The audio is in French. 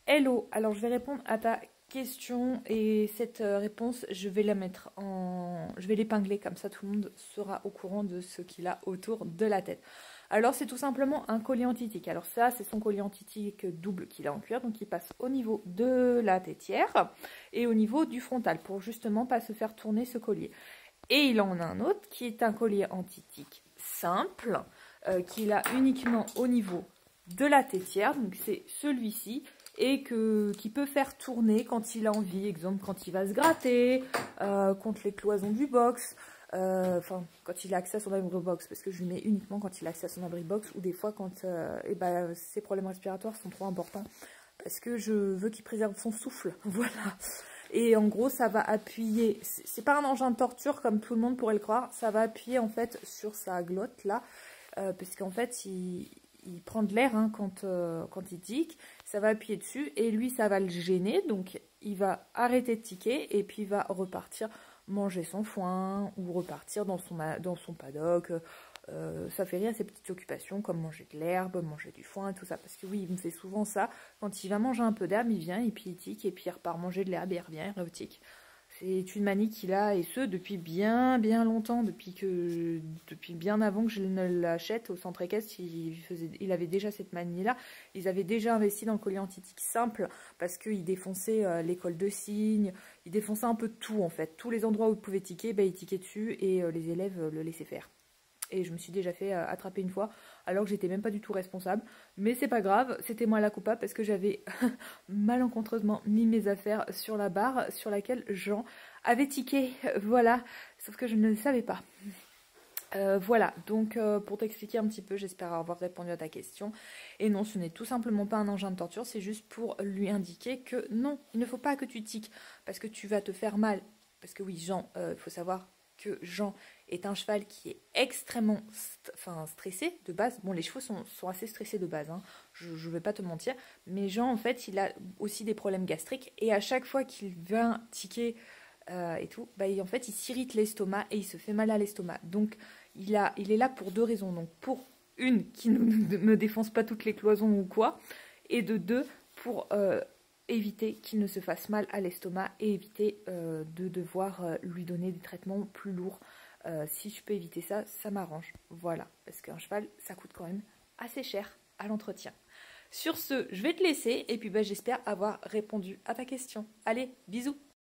Hello, alors je vais répondre à ta question et cette réponse, je vais la mettre en... Je vais l'épingler comme ça tout le monde sera au courant de ce qu'il a autour de la tête. Alors c'est tout simplement un collier anti-tic. Alors ça, c'est son collier anti-tic double qu'il a en cuir, donc il passe au niveau de la tétière et au niveau du frontal pour justement pas se faire tourner ce collier. Et il en a un autre qui est un collier anti-tic simple, qu'il a uniquement au niveau de la tétière, donc c'est celui-ci, et qui peut faire tourner quand il a envie, exemple quand il va se gratter, contre les cloisons du box, enfin quand il a accès à son abri box, parce que je lui mets uniquement quand il a accès à son abri box, ou des fois quand ses problèmes respiratoires sont trop importants, parce que je veux qu'il préserve son souffle, voilà. Et en gros, ça va appuyer, c'est pas un engin de torture comme tout le monde pourrait le croire, ça va appuyer en fait sur sa glotte là, parce qu'en fait, il prend de l'air hein, quand il tique, ça va appuyer dessus et lui, ça va le gêner, donc il va arrêter de tiquer et puis il va repartir manger son foin ou repartir dans son paddock. Ça fait rire à ses petites occupations comme manger de l'herbe, manger du foin et tout ça. Parce que oui, il me fait souvent ça. Quand il va manger un peu d'herbe, il vient et puis il tique et puis il repart manger de l'herbe et il revient, il retique. C'est une manie qu'il a et ce depuis bien longtemps, depuis bien avant que je ne l'achète au centre équestre, il avait déjà cette manie-là. Ils avaient déjà investi dans le collier anti-tic simple parce qu'il défonçait l'école de cygne, il défonçait un peu tout en fait. Tous les endroits où il pouvait tiquer, il tiquait dessus et les élèves le laissaient faire. Et je me suis déjà fait attraper une fois, alors que j'étais même pas du tout responsable. Mais c'est pas grave, c'était moi la coupable parce que j'avais malencontreusement mis mes affaires sur la barre sur laquelle Jean avait tiqué. Voilà, sauf que je ne le savais pas. Voilà, donc pour t'expliquer un petit peu, j'espère avoir répondu à ta question. Et non, ce n'est tout simplement pas un engin de torture, c'est juste pour lui indiquer que non, il ne faut pas que tu tiques, parce que tu vas te faire mal. Parce que oui, Jean, il faut savoir que Jean est un cheval qui est extrêmement stressé de base. Bon, les chevaux sont assez stressés de base, hein, je ne vais pas te mentir. Mais Jean, en fait, il a aussi des problèmes gastriques. Et à chaque fois qu'il vient tiquer et tout, en fait, il s'irrite l'estomac et il se fait mal à l'estomac. Donc, il est là pour deux raisons. Donc, pour une, qu'il ne défonce pas toutes les cloisons ou quoi. Et de deux, pour éviter qu'il ne se fasse mal à l'estomac et éviter de devoir lui donner des traitements plus lourds. Si je peux éviter ça, ça m'arrange. Voilà, parce qu'un cheval, ça coûte quand même assez cher à l'entretien. Sur ce, je vais te laisser et puis j'espère avoir répondu à ta question. Allez, bisous!